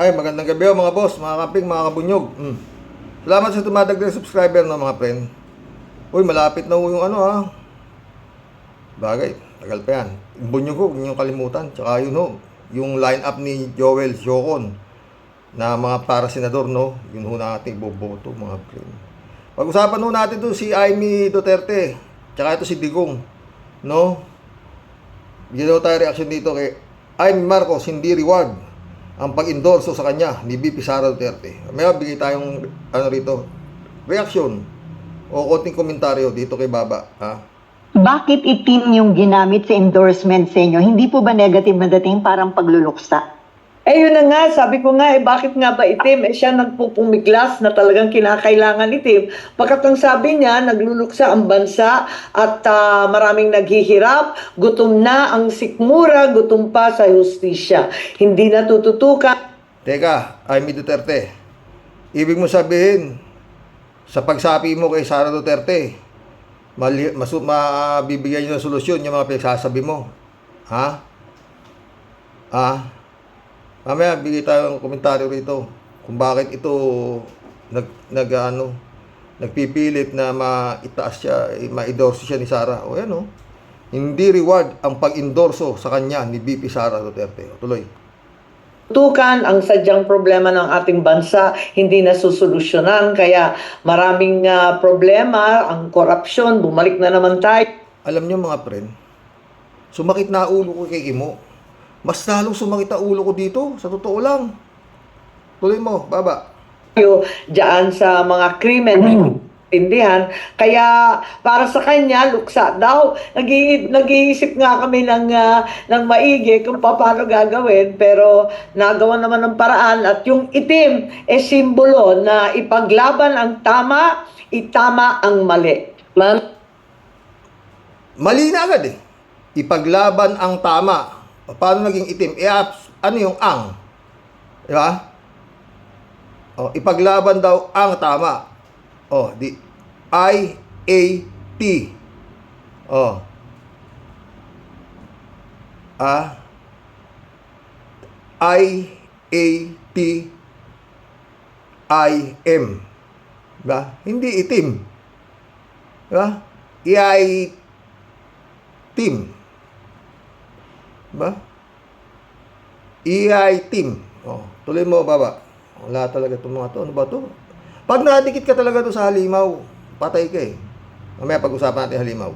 Ay, magandang gabi mga boss, mga kamping, mga kabunyog. Salamat sa tumatagdag subscriber no mga friend. Uy, malapit na yung Bagay, tagal pa yan. Yung bunyog ko, huwag niyong kalimutan. Tsaka yun yung line-up ni Joel Jocon na mga para senador, no? Yun ho natin boboto, mga friend. Pag-usapan ho natin to si Amy Duterte. Tsaka ito si Digong, no? Bigyan tayo reaction dito kay Amy Marcos, hindi reward ang pag-endorso sa kanya ni VP Sara Duterte. May bigay tayong reaction o konting komentaryo dito kay Baba. Bakit itim yung ginamit sa endorsement sa inyo? Hindi po ba negative na dating parang pagluluksa? Yun na nga, sabi ko nga, bakit nga ba itim? Siya nagpupumiglas na talagang kinakailangan itim. Pagkat ang sabi niya, nagluluksa ang bansa at maraming naghihirap, gutom na ang sikmura, gutom pa sa hustisya. Hindi natututukan. Teka, Amy Duterte, ibig mo sabihin, sa pagsapi mo kay Sara Duterte, mabibigyan nyo ng solusyon yung mga pinagsasabi mo. Mamaya, bigay tayo ng komentaryo rito kung bakit ito nagpipilit na maitaas siya, ma-endorse siya ni Sara. O yan hindi reward ang pag-endorso sa kanya ni VP Sara Duterte. Tuloy. Tukan ang sadyang problema ng ating bansa, hindi nasusolusyonan. Kaya maraming problema, ang korupsyon, bumalik na naman tayo. Alam niyo mga friend, sumakit na ulo ko kay Imo. Mas lalong sumakit ang ulo ko dito, sa totoo lang. Tuloy mo, Baba. Diyan sa mga krimen, intindihan. Kaya para sa kanya, luksa daw. Nag-iisip nga kami ng maigi kung paano gagawin, pero nagawa naman ng paraan. At yung itim, simbolo na ipaglaban ang tama, itama ang mali. Ma'am? Mali na agad eh. Ipaglaban ang tama. Paano naging itim? Ano yung ang? Diba? Ipaglaban daw ang tama. The I-A-T. I-A-T I-M. Diba? Hindi itim. Diba? I-Team. Diba? I-Team. Tuloy mo, Baba. Wala talaga itong mga to. Ano ba to? Pag nadikit ka talaga to sa halimaw, patay ka eh. Mamaya pag-usapan natin halimaw.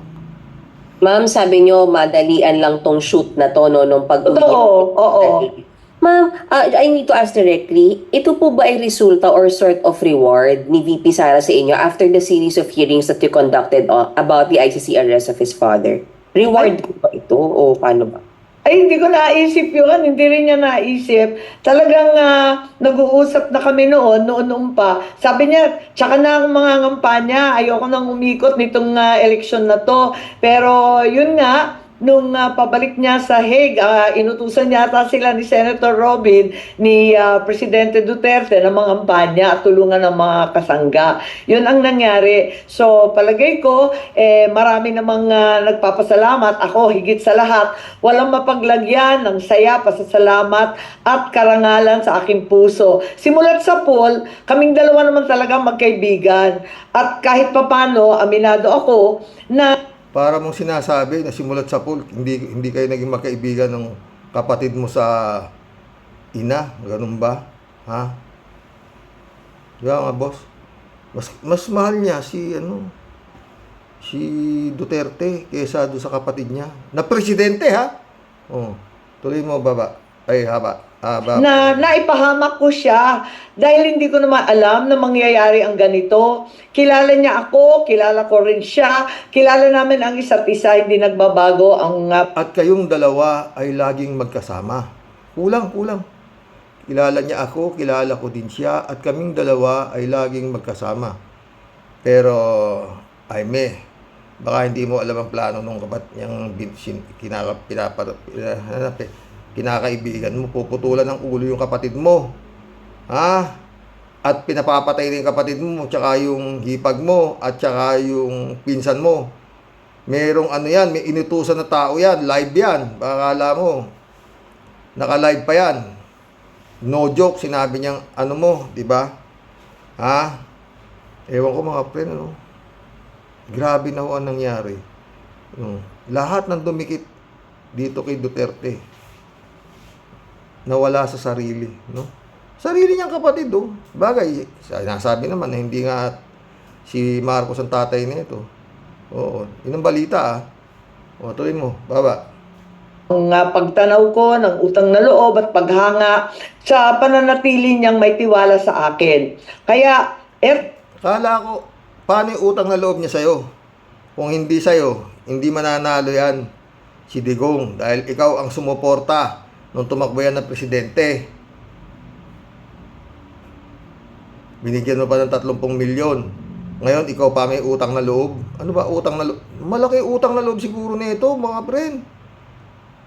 Ma'am, sabi nyo, madalian lang tong shoot na to, no, nung pag-uwi. Oo. Ma'am, I need to ask directly, ito po ba ay resulta or sort of reward ni VP Sara sa inyo after the series of hearings that you conducted about the ICC arrest of his father? Reward po ba ito o paano ba? Hindi ko naisip yun. Hindi rin niya naisip. Talagang nag-uusap na kami noon pa. Sabi niya, tsaka na akong mga ngampanya. Ayoko nang umikot nitong eleksyon na to. Pero yun nga, nung pabalik niya sa Hague, inutusan yata sila ni Senator Robin, ni Presidente Duterte na mga kampanya at tulungan ng mga kasangga. Yun ang nangyari. So, palagay ko, marami namang nagpapasalamat. Ako, higit sa lahat, walang mapaglagyan ng saya, pasasalamat at karangalan sa aking puso. Simulat sa pool, kaming dalawa naman talaga magkaibigan. At kahit papano, aminado ako na Para mong sinasabi na simulat sa pool, hindi kayo naging magkaibigan ng kapatid mo sa ina. Ganun ba? Diba mga boss? Mas mahal niya si Duterte kaysa doon sa kapatid niya. Na presidente tuloy mo, Baba. Ay, haba. na naipahamak ko siya dahil hindi ko naman alam na mangyayari ang ganito. Kilala niya ako, kilala ko rin siya, kilala namin ang isa't isa, hindi nagbabago ang At kayong dalawa ay laging magkasama. Kulang. Kilala niya ako, kilala ko din siya, at kaming dalawa ay laging magkasama. Pero, baka hindi mo alam ang plano nung niyang kinakaibigan mo, puputulan ng ulo yung kapatid mo. At pinapapatay rin yung kapatid mo, tsaka yung hipag mo, at tsaka yung pinsan mo. Merong may inutusan na tao yan, live yan. Baka akala mo, naka-live pa yan. No joke, sinabi niyang, ano mo, di ba? Ha? Ewan ko mga friend, ano? Grabe na ho ang nangyari. Lahat ng dumikit dito kay Duterte, nawala sa sarili, no? Sarili niyang kapatid, oh. Bagay, nasabi naman na hindi nga si Marcos ang tatay nito. Oo, yun ang balita, ah. O, tuloy mo, baba. Ang pagtanaw ko ng utang na loob at paghanga sa pananatili niyang may tiwala sa akin. Kaya, Kala ko, paano yung utang na loob niya sa'yo? Kung hindi sa'yo, hindi mananalo yan si Digong dahil ikaw ang sumuporta nung tumakbo yan ng presidente. Binigyan mo pa ng 30 milyon. Ngayon, ikaw pa may utang na loob. Ano ba utang na loob? Malaki utang na loob siguro nito, mga friend.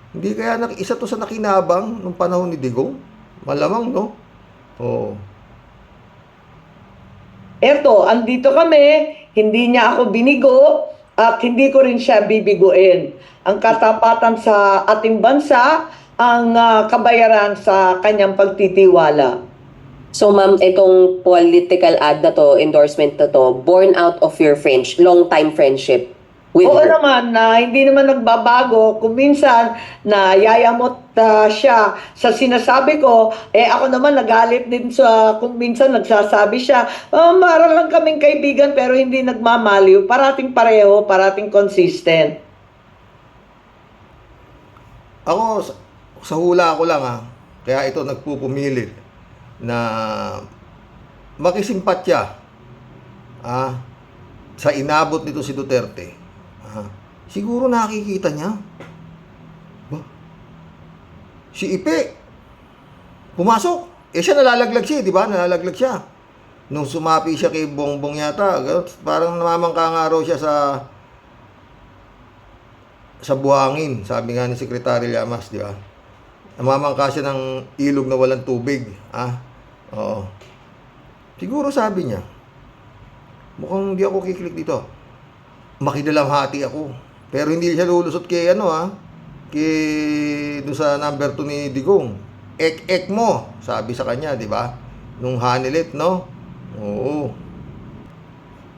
Hindi kaya isa to sa nakinabang nung panahon ni Digong? Malamang, no? Oo. eto, andito kami, hindi niya ako binigo at hindi ko rin siya bibiguin. Ang katapatan sa ating bansa, ang kabayaran sa kanyang pagtitiwala. So ma'am, itong political ad na to, endorsement na to, born out of your long-time friendship with Oo her. naman, hindi naman nagbabago. Kung minsan na yayamot siya sa sinasabi ko, ako naman nagalit din sa kung minsan nagsasabi siya, para lang kaming kaibigan pero hindi nagmamaliw. Parating pareho, parating consistent. Ako, sa hula ko lang, ha. Kaya ito nagpupumilit na makisimpatya, sa inabot nito si Duterte. Siguro nakikita niya. Ba? Si Ipe, pumasok. Siya nalalaglag siya, di ba? Nalalaglag siya. Nung sumapi siya kay Bongbong yata, parang namamangka nga raw siya sa buhangin, sabi nga ni Secretary Llamas, di ba? Namamangka siya ng ilog na walang tubig. Oo. Siguro sabi niya, mukhang hindi ako kiklik dito. Makidalamhati ako. Pero hindi siya lulusot kay kay doon sa number 2 ni Digong. Ek mo, sabi sa kanya, di ba? Nung hanilit, no? Oo.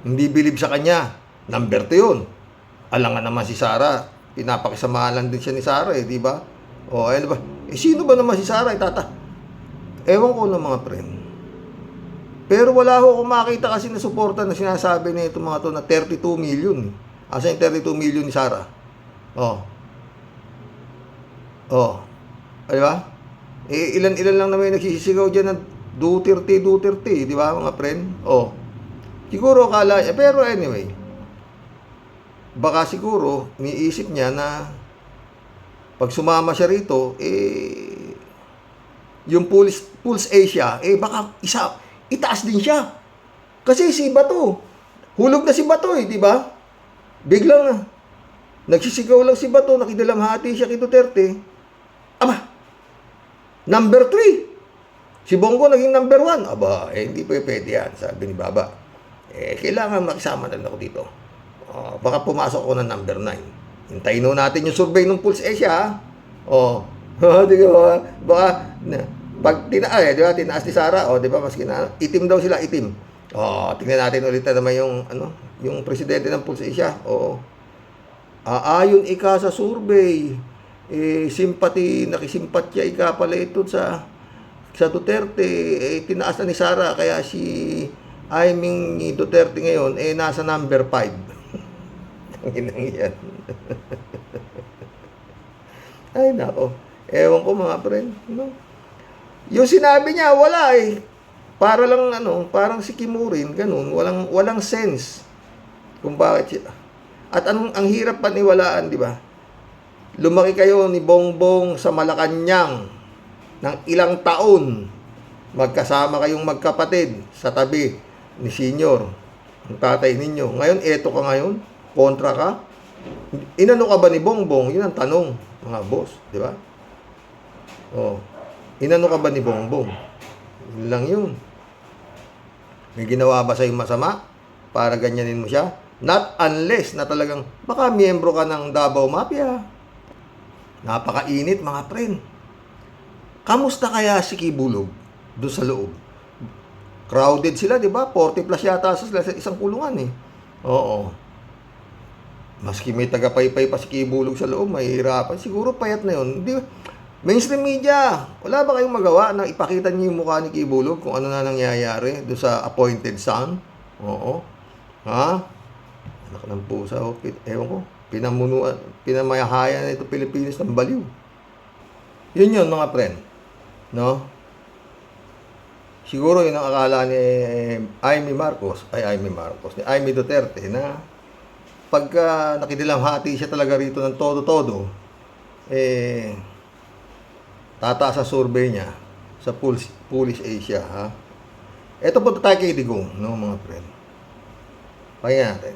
Hindi bilib sa kanya. Number 2 yun. Alangan naman si Sara. Pinapakisamahan din siya ni Sara, di ba? Ano ba? Sino ba naman si Sara? Ewan ko ng mga friend. Pero wala ho akong makita kasi na suporta na sinasabi na itong mga to na 32 million. Asa yung 32 million ni Sara? Di ba? Ilan-ilan lang naman yung nagsisigaw dyan ng Duterte, di ba mga friend? Siguro akala niya, pero anyway, baka siguro niisip niya na pag sumama siya rito, yung Pulse Asia, baka itaas din siya. Kasi si Bato, hulog na si Bato, di ba? Biglang nagsisigaw lang si Bato, nakidalamhati siya kay Duterte. Number 3. Si Bongo naging number 1. Hindi pwede yan, sabi ni Baba. Kailangan makisama na ako dito. Baka pumasok ako ng number 9. Hintayin natin yung survey ng Pulse Asia, di ba? Baka, pag tinaas, di ba, tinaas ni Sara, di ba, maski na, itim daw sila, itim. Tingnan natin ulit na naman yung presidente ng Pulse Asia. Ayon ika sa survey, nakisimpatya ika pala ito sa Duterte, tinaas na ni Sara, kaya si Aiming Duterte ngayon, nasa number 5. Tanginang yan. Ay, nako. Ewan ko mga friend. Yung sinabi niya, wala Para lang, parang si Kimurin, ganun. Walang sense. Kung bakit siya. At ang hirap paniwalaan, di ba? Lumaki kayo ni Bongbong sa Malacanang ng ilang taon. Magkasama kayong magkapatid sa tabi ni Senior, ang tatay ninyo. Ngayon, eto ka ngayon. Kontra ka? Inano ka ba ni Bongbong? Yun ang tanong, mga boss, di ba? Inano ka ba ni Bongbong? Yun lang yun. May ginawa ba sa'yo masama para ganyanin mo siya? Not unless na talagang baka miyembro ka ng Davao Mafia. Napakainit mga friend. Kamusta kaya si Kibulog doon sa loob? Crowded sila, di ba? 40 plus yata sa isang kulungan eh. Oo. Maski may tagapaypay pa si Kibulog sa loob, mahihirapan. Siguro payat na yun. Di, mainstream media, wala ba kayong magawa na ipakita niyo yung mukha ni Kibulog kung ano na nangyayari doon sa appointed son? Oo. Ha? Anak ng pusa, oh. Ewan ko. Pinamayahayan na ito Pilipinas ng baliw. Yun mga friend. No? Siguro yun ang akala ni ni Amy Duterte na pagka nakidilamhati siya talaga rito ng todo-todo, tataas ang survey niya sa Polish Asia, ha? Ito punta tayo kay Digong, no, mga friend. Pakinggan natin.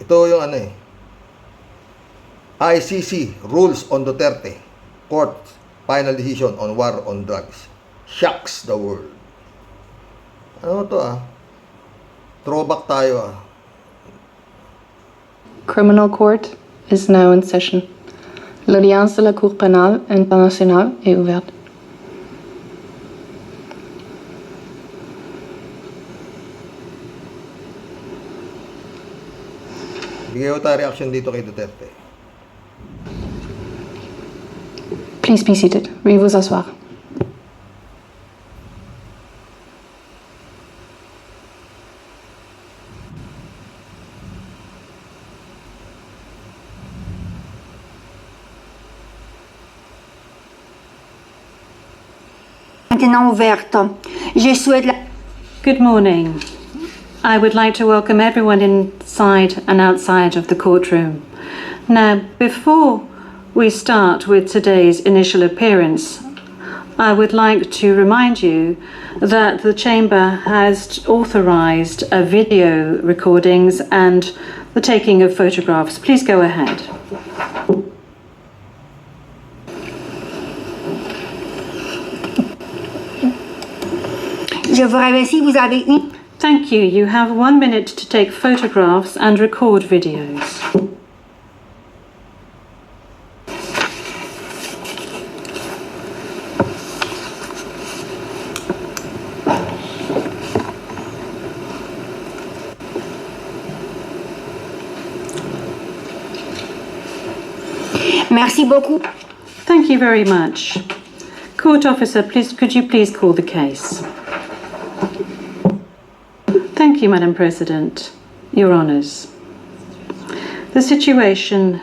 Ito yung ICC rules on Duterte. Court final decision on war on drugs. Shocks the world. Ano to Throwback tayo Criminal Court is now in session. L'audience de la Cour pénale internationale est ouverte. Bigay ko tayo reaction dito kay Duterte. Please be seated. Veuillez vous asseoir. Maintenant ouverte. Je souhaite la... Good morning. I would like to welcome everyone inside and outside of the courtroom. Now, before we start with today's initial appearance, I would like to remind you that the Chamber has authorised video recordings and the taking of photographs. Please go ahead. Je vous remercie, vous avez une... Thank you. You have 1 minute to take photographs and record videos. Merci beaucoup. Thank you very much. Court officer, could you please call the case? Thank you, Madam President. Your Honours. The situation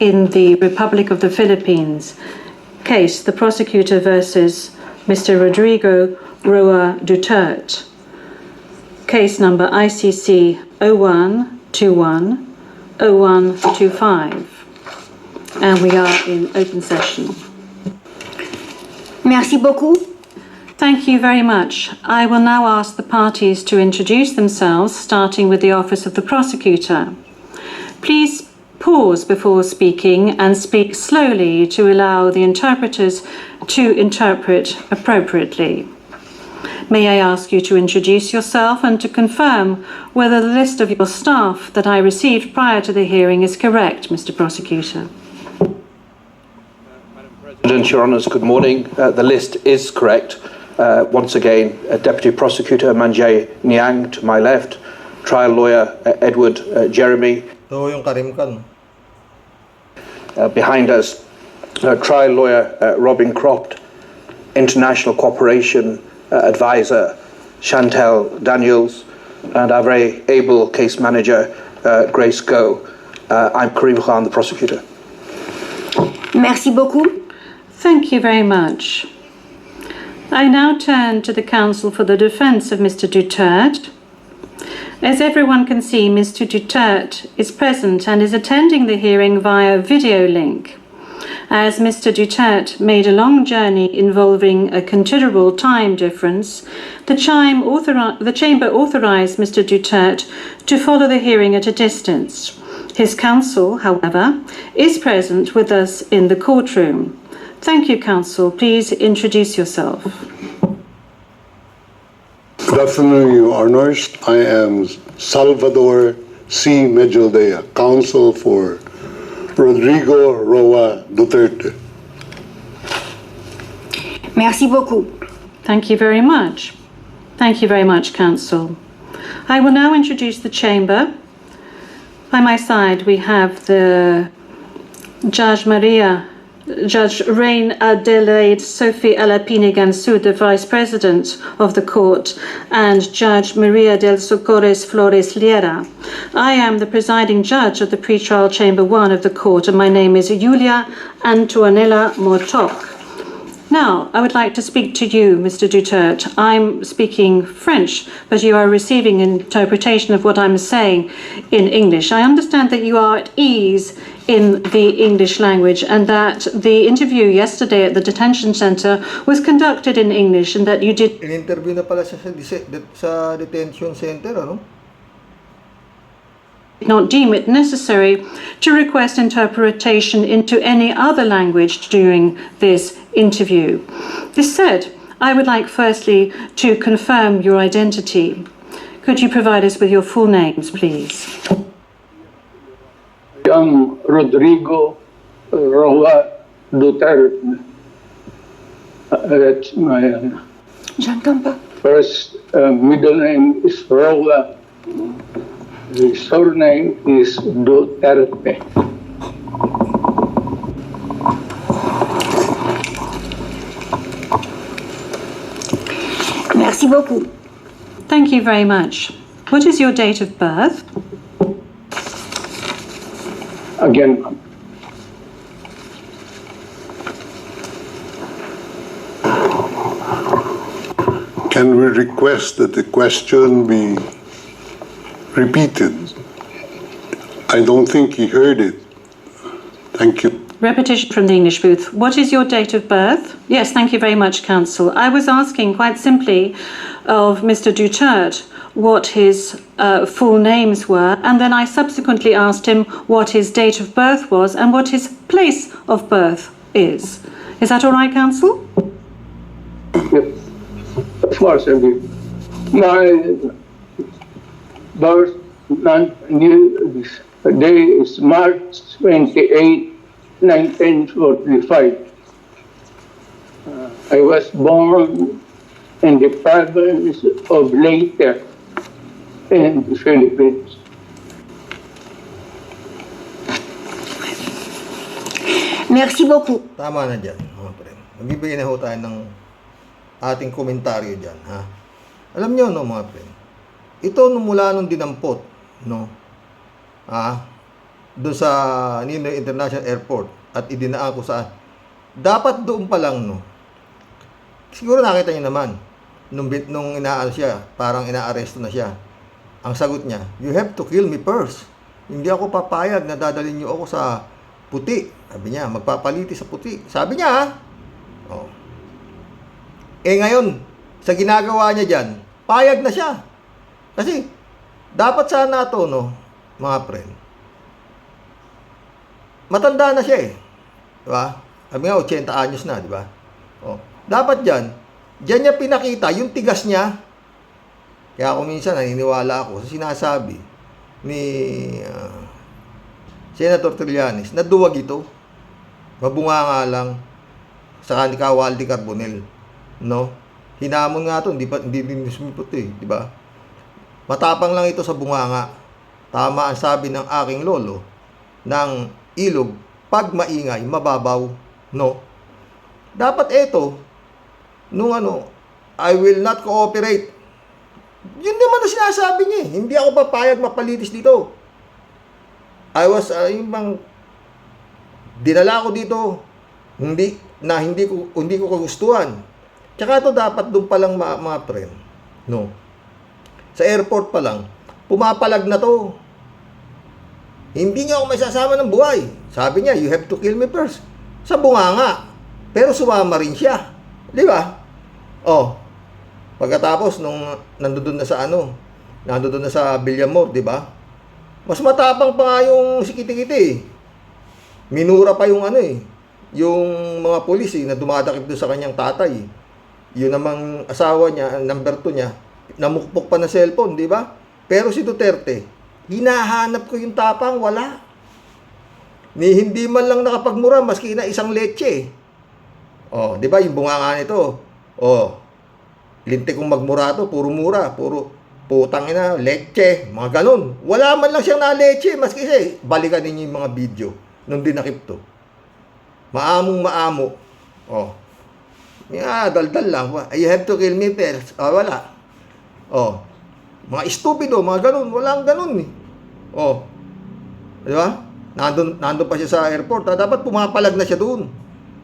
in the Republic of the Philippines case, the prosecutor versus Mr. Rodrigo Roa Duterte, case number ICC 0121 0125. And we are in open session. Merci beaucoup. Thank you very much. I will now ask the parties to introduce themselves, starting with the Office of the Prosecutor. Please pause before speaking and speak slowly to allow the interpreters to interpret appropriately. May I ask you to introduce yourself and to confirm whether the list of your staff that I received prior to the hearing is correct, Mr. Prosecutor? President, Your Honours, good morning. The list is correct. Once again, Deputy Prosecutor Manjay Niang to my left, Trial Lawyer Edward Jeremy. Ito yung karimkan. Behind us, Trial Lawyer Robin Croft, International Cooperation Advisor Chantel Daniels, and our very able case manager Grace Go. I'm Karim Khan, the prosecutor. Merci beaucoup. Thank you very much. I now turn to the counsel for the defence of Mr. Duterte. As everyone can see, Mr. Duterte is present and is attending the hearing via video link. As Mr. Duterte made a long journey involving a considerable time difference, the Chamber authorised Mr. Duterte to follow the hearing at a distance. His counsel, however, is present with us in the courtroom. Thank you, counsel. Please introduce yourself. Good afternoon, Your Honors. I am Salvador C. Medjaldea, counsel for Rodrigo Roa Duterte. Merci beaucoup. Thank you very much. Thank you very much, Counsel. I will now introduce the chamber. By my side, we have the Judge Rain Adelaide Sophie Alapine Gansu, the Vice President of the Court, and Judge Maria del Socorres Flores Liera. I am the presiding judge of the Pretrial Chamber 1 of the Court, and my name is Julia Antonella Mortok. Now, I would like to speak to you, Mr. Duterte. I'm speaking French, but you are receiving interpretation of what I'm saying in English. I understand that you are at ease in the English language and that the interview yesterday at the detention center was conducted in English and that you did In-interview na pala siya sa detention center, ano? not deem it necessary to request interpretation into any other language during this interview. This said, I would like firstly to confirm your identity. Could you provide us with your full names, please? I'm Rodrigo Roa Duterte. That's my first middle name is Roa. The surname is Duterte. Merci beaucoup. Thank you very much. What is your date of birth? Again, Can we request that the question be repeated? I don't think he heard it. Thank you. Repetition from the English booth. What is your date of birth? Yes, thank you very much, Counsel. I was asking quite simply of Mr. Duterte what his full names were, and then I subsequently asked him what his date of birth was and what his place of birth is. Is that all right, Counsel? yes, of course I do. My birth day is March 28, 1945. I was born in the province of Leyte in the Philippines. Merci beaucoup. Tama na dyan, mga pre. Magbibigay na ho tayo ng ating komentaryo dyan, ha? Alam nyo, no, mga pre, ito nung mula nung dinampot, no, doon sa Ninoy International Airport at idinaan ko sa dapat doon pa lang, no, siguro nakita niyo naman nung inaano siya, parang inaaresto na siya, ang sagot niya, you have to kill me first, hindi ako papayag na dadalhin niyo ako sa puti. Sabi niya, magpapaliti sa puti, sabi niya, ha? Oh. Ngayon sa ginagawa niya dyan, payag na siya. Kasi, dapat sana ito, no, mga friend, matanda na siya eh. Diba? Sabi nga, 80 anyos na, diba? Oh. Dapat dyan niya pinakita yung tigas niya. Kaya ako minsan, naniniwala ako sa sinasabi ni Senator Trillanes na duwag ito. Mabunga nga lang sa ni Waldy Carbonell. No? Hinamon nga ito, hindi sumipot eh, di ba? Matapang lang ito sa bunganga. Tama ang sabi ng aking lolo, ng ilog, pag maingay, mababaw, no? Dapat ito, nung I will not cooperate. Yun naman na sinasabi niya eh. Hindi ako papayag mapalitis dito. I was, dinala ko dito, hindi ko kagustuhan. Tsaka ito dapat doon pa lang mga friend, no? Sa airport pa lang, pumapalag na to. Hindi niya ako may sasama ng buhay. Sabi niya, you have to kill me first. Sa bunganga. Pero sumama rin siya. Di ba? Oh. Pagkatapos, nung nandoon na sa Villamor, di ba? Mas matapang pa nga yung si Kiti-Kiti. Minura pa yung yung mga pulis na dumadakip doon sa kanyang tatay. Yun namang asawa niya, number 2 niya, namukpok pa na cellphone, di ba? Pero si Duterte, hinahanap ko yung tapang, wala. Hindi man lang nakapagmura, maski na isang leche. Oh, di ba yung bunganga nito? Oh, lintik kong magmura to, puro mura, puro putang ina, leche, mga ganun. Wala man lang siyang na leche, maski kasi balikan ninyo yung mga video nung dinakip to. Maamong maamo. Oh. Daldal lang. You have to kill me first. Wala. Oh. Mga estupido, mga ganun. Walang ganun eh. Oh. Di ba? Nandun pa siya sa airport. Dapat pumapalag na siya doon.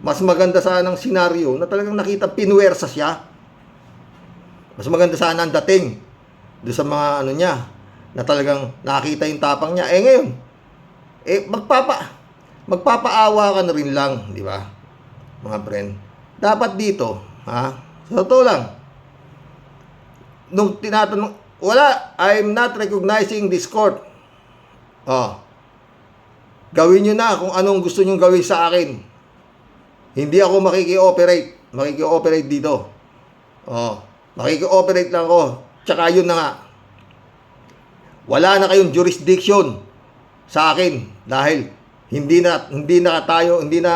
Mas maganda sana ang senaryo na talagang nakita pinuwersa siya. Mas maganda sana ang dating doon sa mga ano niya na talagang nakita yung tapang niya. Ngayon, magpapaawa ka na rin lang, di ba? Mga friend. Dapat dito, sa totoo lang, nung tinatanong, wala, I'm not recognizing this court. Gawin nyo na kung anong gusto nyo gawin sa akin. Hindi ako makiki-operate dito. Makiki-operate lang ako. Tsaka yun na nga. Wala na kayong jurisdiction sa akin dahil hindi na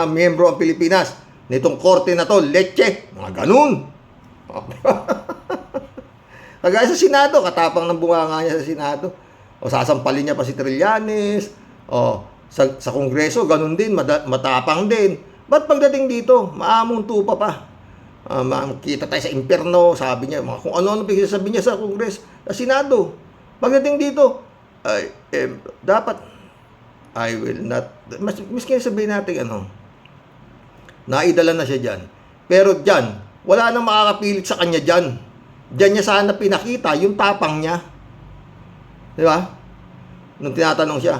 miyembro ang Pilipinas nitong korte na to, leche, mga ganun. Kagaya sa Senado, katapang ng bunganga niya sa Senado. O sasampalin niya pa si Trillanes. O sa Kongreso, ganun din, matapang din. Ba't pagdating dito, maamong tupa pa? Makita tayo sa impyerno, sabi niya, kung ano-ano pinagsasabi niya sa Kongreso, sa Senado. Pagdating dito, dapat, I will not, miski sabihin natin, naidala na siya dyan. Pero dyan, wala nang makakapilit sa kanya dyan. Dyan niya sana pinakita yung tapang niya. Di ba? Nung tinatanong siya.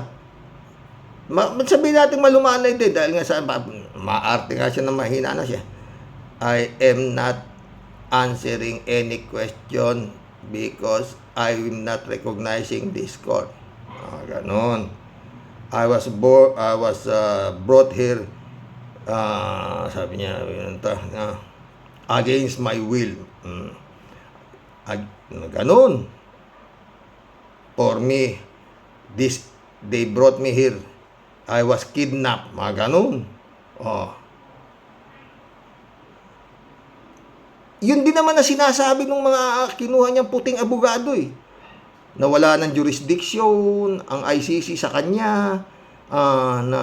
Sabihin natin malumanay din dahil nga sa maarte nga siya na mahina na siya. I am not answering any question because I am not recognizing this court. Ganon. I was brought here sabi niya against my will. Ganon. For me, they brought me here. I was kidnapped. Mga ganon. Yun din naman na sinasabi ng mga kinuha niyang puting abogado eh. Na wala ng jurisdiction ang ICC sa kanya, na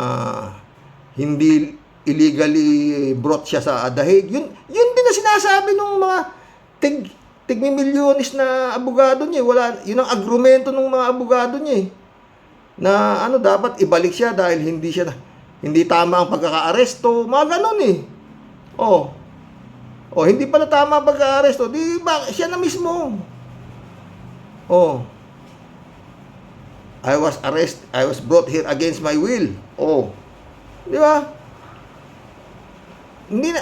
hindi illegally brought siya sa Dahig. Yun din na sinasabi ng mga tigmi-milyones na abogado niya. Yun ang agrumento ng mga abogado niya eh. Na dapat ibalik siya dahil hindi tama ang pagkaka-aresto. Mga ganun eh. Hindi pala tama ang pagka-aresto. Di ba, siya na mismo. I was brought here against my will. Di ba? Hindi na.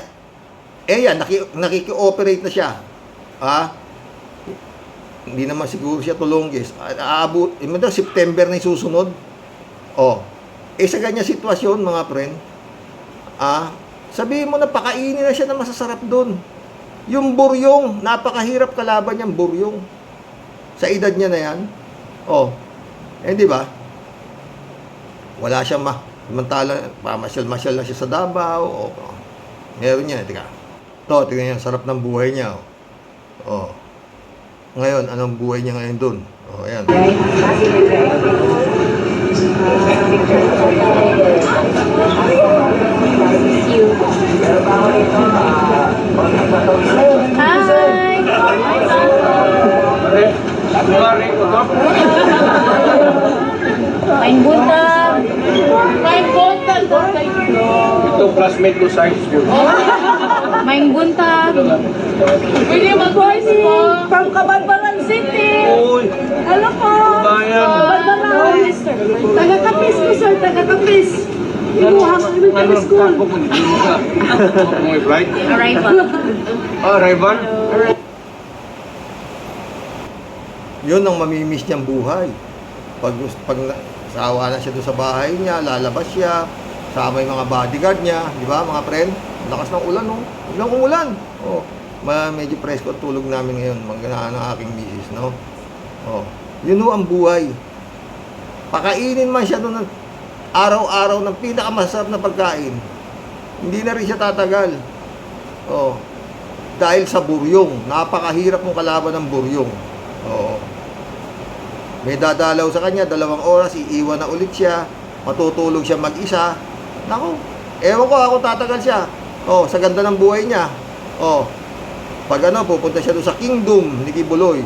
Yan, nakiki-operate na siya. Hindi naman siguro siya tulunggis. September na yung susunod. Sa ganyan sitwasyon, mga friend, sabihin mo na pakainin na siya na masasarap doon. Yung buryong, napakahirap kalaban niyang buryong. Sa edad niya na yan. Di ba? Wala siyang samantala, pamasyal-masyal na siya sa Davao. Meron niya, tingnan niya, sarap ng buhay niya. Ngayon, anong buhay niya ngayon doon? Ayan. Main buntag. Ito classmate ko science yun. Main buntag. Pwede mag-voice po. From Cabanbaran City. Uy. Hello po. Bayan. Cabanbaran. Taga-Kapis po sir, taga-Kapis. Ibuha ko elementary school. May flight? Arrival. Arrival? Yun ang mamimiss niyang buhay. Pag sawa na siya doon sa bahay niya, lalabas siya, sama yung mga bodyguard niya, di ba mga friend? Lakas ng ulan, Biglang umulan. Medyo presko at tulog namin ngayon, magganaan ng aking misis, no? Yun ang buhay. Pakainin man siya doon araw-araw ng pinakamasarap na pagkain. Hindi na rin siya tatagal. Oh. Dahil sa buryong. Napakahirap mong kalaban ng buryong. Oo. May dadalaw sa kanya, 2 oras, iiwan na ulit siya, matutulog siya mag-isa. Naku, ewan ko ako tatagal siya. Oh, sa ganda ng buhay niya. Oh, pag pupunta siya doon sa kingdom ni Kibuloy.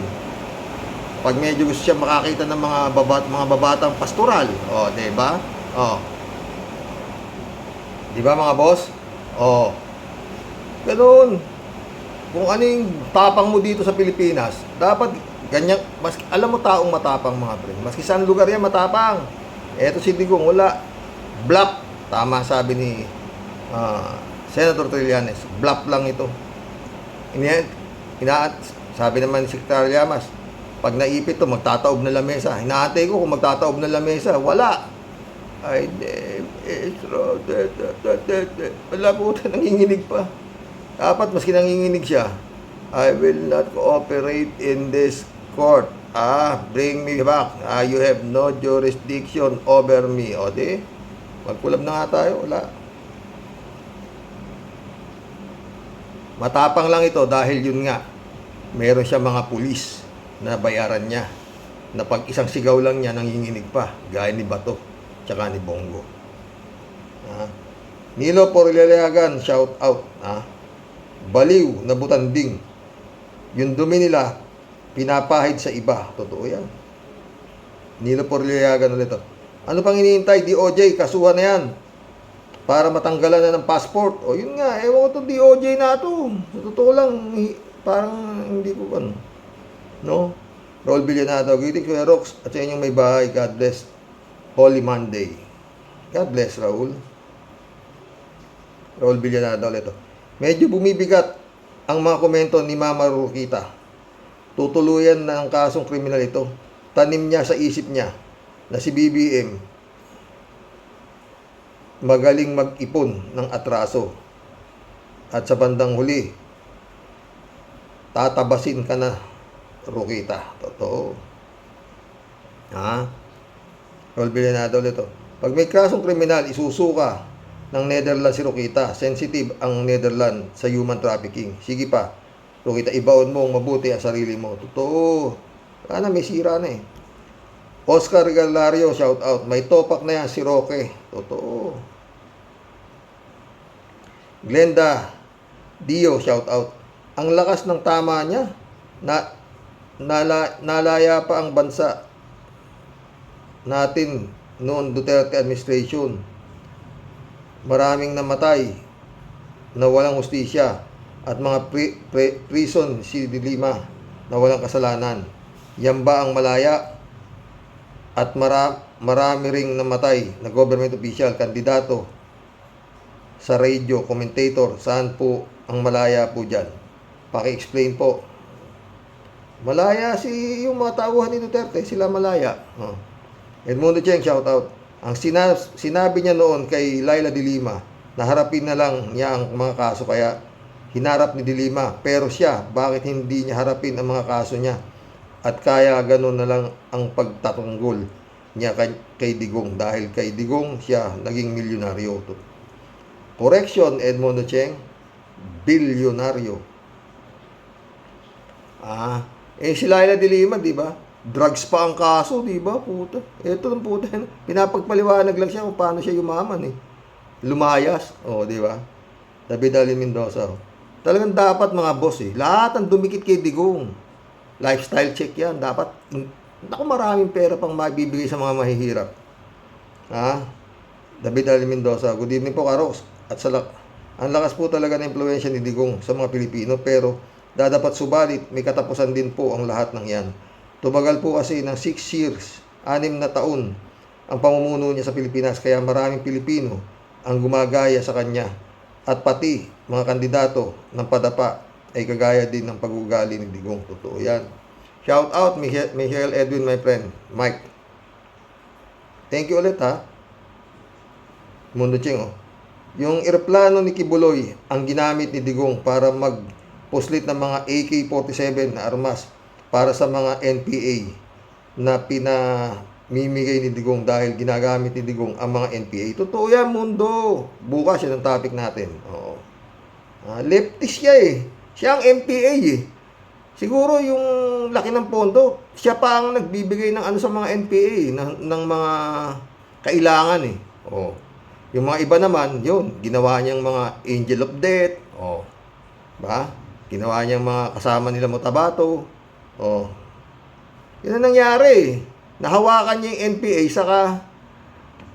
Pag medyo gusto siya makakita ng mga babatang pastoral. Oh, 'di ba? Oh. 'Di ba mga boss? Oh. Ganoon. Kung ano yung tapang mo dito sa Pilipinas, dapat ganyan, mas alam mo taong matapang mga pre. Maski saan lugar yan matapang. Eto si Digong, wala. Bluff. Tama sabi ni Senator Trillanes. Bluff lang ito. Sabi naman ni Secretary Llamas, pag naipit to, magtataob na lamesa. Hinahatay ko kung magtataob na lamesa. Wala. Ay, wala po, nanginginig pa. Dapat maski nanginginig siya. I will not cooperate in this court. Bring me back. You have no jurisdiction over me. O di, magkulab na nga tayo. Wala. Matapang lang ito dahil yun nga, meron siya mga pulis na bayaran niya. Na pag isang sigaw lang niya, nanginginig pa. Gaya ni Bato, tsaka ni Bongo. Nilo Porlialagan, shout out. Baliw na butanding. Yung dumi nila, pinapahid sa iba. Totoo yan. Nilo Porlialagan ulit. Ano pang iniintay? DOJ, kasuhan na yan. Para matanggalan na ng passport. O yun nga, ewan ko itong DOJ na ito. Sa totoo lang, parang hindi ko ano. No? Raul Villanado, greetings Kuya Rox at sa inyong may bahay. God bless. Holy Monday. God bless, Raul. Raul Villanado ulit. Medyo bumibigat ang mga komento ni Mama Rukita. Tutuluyan na ang kasong kriminal ito. Tanim niya sa isip niya na si BBM magaling mag-ipon ng atraso. At sa bandang huli, tatabasin ka na, Rukita. Totoo. Raul Villanado ulit. Pag may kasong kriminal, isusuka ng Netherlands si Rukita. Sensitive ang Netherlands sa human trafficking. Sige pa, Rukita, ibaon mo mabuti ang sarili mo. Totoo. Sana may sira na eh. Oscar Galario, shout out. May topak na yan si Roque. Totoo. Glenda Dio, shout out. Ang lakas ng tama niya. Nalaya pa ang bansa natin noon Duterte administration. Maraming namatay na walang hustisya at mga prison si Dilima na walang kasalanan. Yan ba ang malaya? At marami ring namatay na government official, kandidato sa radio, commentator. Saan po ang malaya po dyan? Paki-explain po. Malaya yung mga tauhan ni Duterte, sila malaya. Edmundo Cheng, shout out. Ang sinabi niya noon kay Laila de Lima na harapin na lang niya ang mga kaso, kaya hinarap ni de Lima. Pero siya, bakit hindi niya harapin ang mga kaso niya? At kaya ganun na lang ang pagtatanggol niya kay Digong. Dahil kay Digong siya naging milyonaryo. Correction, Edmundo Cheng, bilyonaryo. Si Laila de Lima, di ba? Drugs pa ang kaso, di ba? Puta. Ito ng puta. Pinapagpaliwanag lang siya kung paano siya yumaman eh. Lumayas. Di ba? David Ali Mendoza. Talagang dapat mga boss eh. Lahat ang dumikit kay Digong. Lifestyle check yan. Dapat, naku, maraming pera pang mabibigay sa mga mahihirap. David Ali Mendoza. Good evening po, Karox. At ang lakas po talaga ng impluwensya ni Digong sa mga Pilipino, pero dadapat subalit, may katapusan din po ang lahat ng yan. Tumagal po kasi ng 6 years, 6 na taon ang pamumuno niya sa Pilipinas, kaya maraming Pilipino ang gumagaya sa kanya. At pati mga kandidato ng padapa ay kagaya din ng pag-ugali ni Digong. Totoo yan. Shout out Michael Edwin, my friend, Mike. Thank you ulit Mundo Cheng. Yung eroplano ni Kibuloy ang ginamit ni Digong para magpuslit ng mga AK-47 na armas para sa mga NPA na pinamimigay ni Digong dahil ginagamit ni Digong ang mga NPA. Totoo yan, mundo. Bukas yun ang topic natin. Leftist siya eh. Siya ang MPA eh. Siguro yung laki ng pondo, siya pa ang nagbibigay ng ano sa mga NPA, ng mga kailangan eh. Oh. Yung mga iba naman, yun, ginawa niyang mga angel of death. Oh. Ba? Ginawa niyang mga kasama nila Motabato. Oh. Yun ang nangyari. Nahawakan niya yung NPA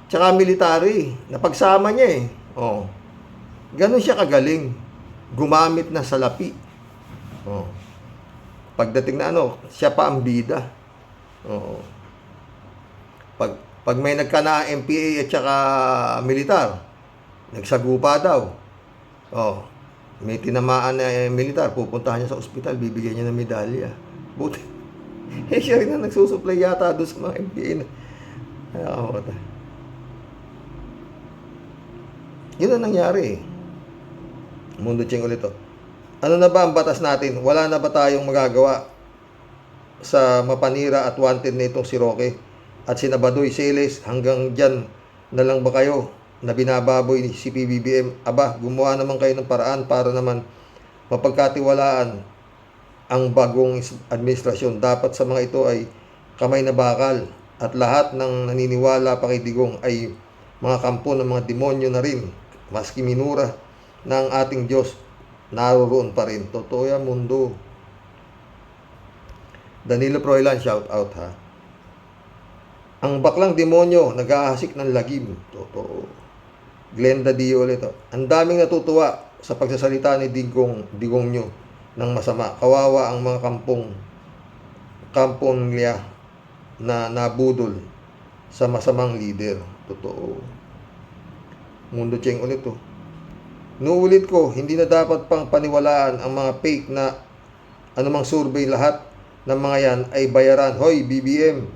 tsaka military. Napagsama niya eh. Oh. Ganun siya kagaling. Gumamit na salapi. Oh. Pagdating na siya pa ang bida. Oh. Pag may nagkana MPA at saka militar, nagsagupa daw. Oh. May tinamaan na militar, pupuntahan niya sa ospital, bibigyan niya ng medalya. Buti. Siya rin na nagsusupply yata doon sa mga MPA na. Yun ang nangyari. Mundo Cheng ulit to. Ano na ba ang batas natin? Wala na ba tayong magagawa sa mapanira at wanted na itong si Roque at si Badoy Celes? Hanggang dyan na lang ba kayo na binababoy ni si PBBM? Aba, gumawa naman kayo ng paraan para naman mapagkatiwalaan ang bagong administrasyon. Dapat sa mga ito ay kamay na bakal at lahat ng naniniwala pa kay Digong ay mga kampo ng mga demonyo na rin. Maski minura ng ating Diyos, naroon pa rin. Totoo yan, mundo. Danilo Proilan, shout out ha. Ang baklang demonyo, nag-aasik ng lagim. Totoo. Glenda Dio ulit. Ang daming natutuwa sa pagsasalita ni Digong nyo ng masama. Kawawa ang mga kampong niya na nabudol sa masamang leader. Totoo. Mundo Cheng ulit to. Nuulit ko, hindi na dapat pang paniwalaan ang mga fake na anumang survey. Lahat ng mga yan ay bayaran. Hoy, BBM,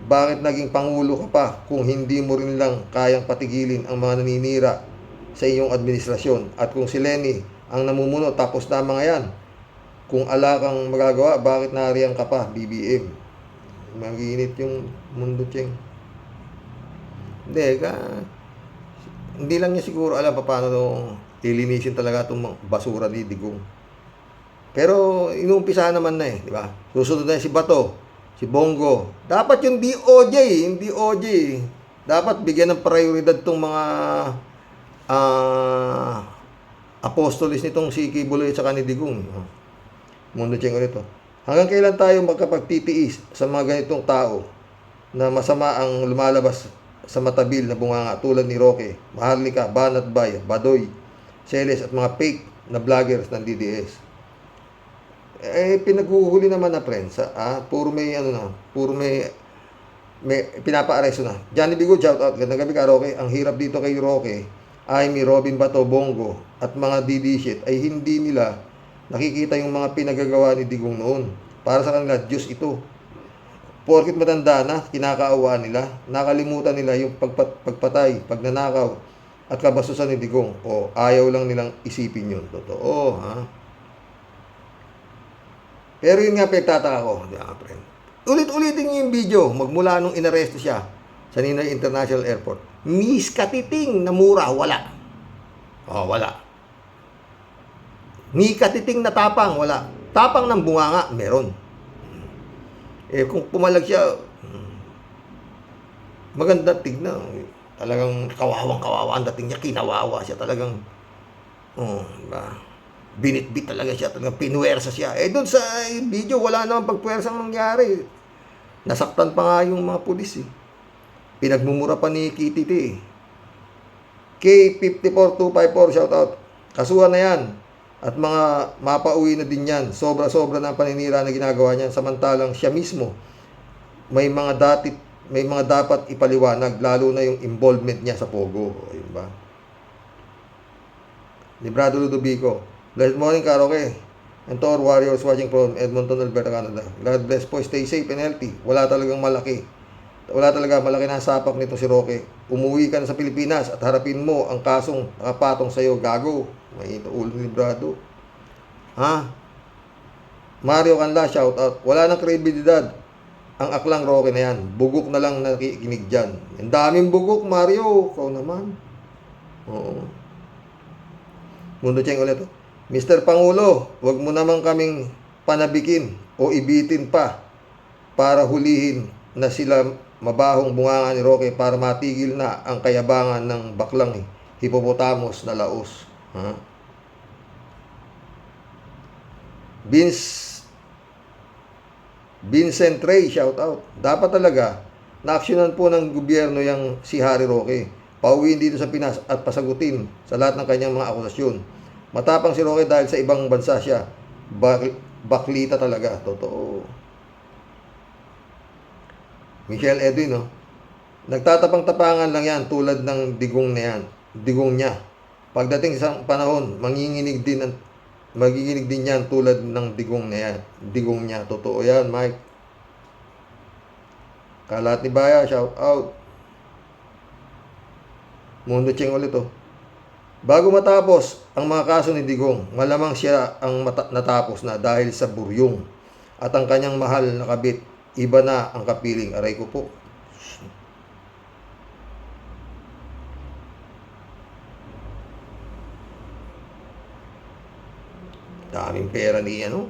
bakit naging pangulo ka pa kung hindi mo rin lang kayang patigilin ang mga naninira sa iyong administrasyon? At kung si Lenny ang namumuno, tapos na mga yan. Kung ala kang magagawa, bakit nariyan ka pa, BBM? Mag-iinit yung Mundo Cheng. Hindi lang niya siguro alam paano lilinisin talaga itong basura ni Digong. Pero inuumpisahan naman na eh, di ba? Susunod na si Bato, si Bongo. Dapat yung DOJ, hindi OJ. Dapat bigyan ng prioridad itong mga apostolis nitong si Kibuloy at saka ni Digong. Mundo Cheng ulit. Hanggang kailan tayo magkapagtitiis sa mga ganitong tao na masama ang lumalabas sa matabil na bunganga tulad ni Roque, Maharlika, Banat Bay, Badoy, Celes at mga fake na vloggers ng DDS. Pinaghuhuli naman na prensa, puro may puro may pinapa-aresto na. Johnny Bigo, shout out. Gandang gabi ka, Roque. Ang hirap dito kay Roque ay may Robin Bato, Bongo at mga DD shit ay hindi nila nakikita yung mga pinagagawa ni Digong noon. Para sa kanila, Diyos ito. Porkit matanda na, kinakaawaan nila, nakalimutan nila yung pagpatay, pagnanakaw, at kabastusan ni Digong. O ayaw lang nilang isipin yun. Totoo, ha? Pero yun nga pagtataka ko, di ba, friend? Ulit-ulitin niyo yung video, magmula nung inaresto siya sa Ninoy International Airport. Miss Katiting na mura, wala. Wala. Ni Katiting na tapang, wala. Tapang ng bunganga, meron. Kung pumalag siya, maganda tignan. Talagang kawawang-kawawa ang dating niya. Kinawawa siya talagang. Diba? Binitbit talaga siya. Talagang pinuwersa siya. Doon sa video, wala naman pagpuwersang nangyari. Nasaktan pa nga yung mga pulis. Pinagmumura pa ni Kitty. K54254, shout out. Kasuhan na yan. At mga mapauwi na din yan. Sobra-sobra na paninira na ginagawa niyan. Samantalang siya mismo, may mga dapat ipaliwanag, lalo na yung involvement niya sa Pogo. Ayun ba? Librado Ludovico. Blessed morning, Karoke. And to our warriors watching from Edmonton, Alberta, Canada. God bless po. Stay safe and healthy. Wala talaga malaki na sapak nito si Roque. Umuwi ka na sa Pilipinas at harapin mo ang kasong nakapatong sa'yo, gago. May ulo ni Librado. Mario Canla, shout out. Wala nang kredibilidad ang aklang Roque na yan. Bugok na lang nakikinig dyan. Ang daming bugok, Mario. Ikaw naman. Oo. Mundo Cheng ulit. Mr. Pangulo, wag mo naman kaming panabikin o ibitin pa para hulihin na sila mabahong bunganga ni Roque para matigil na ang kayabangan ng baklang hippopotamus na laos. Ha? Vincent Ray, shout out. Dapat talaga naaksyonan po ng gobyerno yang si Harry Roque. Pauwiin dito sa Pinas at pasagutin sa lahat ng kanyang mga akusasyon. Matapang si Roque dahil sa ibang bansa siya. Baklita talaga. Totoo. Michelle Edwin, no? Nagtatapang-tapangan lang yan tulad ng digong na yan. Digong niya. Pagdating sa panahon, manginginig din yan tulad ng digong na yan. Digong niya. Totoo yan, Mike. Kalat ni Baya, shout out. Mundo Cheng ulit, oh. Bago matapos ang mga kaso ni Digong, malamang siya ang natapos na dahil sa buryong. At ang kanyang mahal na kabit, iba na ang kapiling. Aray ko po. Daming pera ni ano.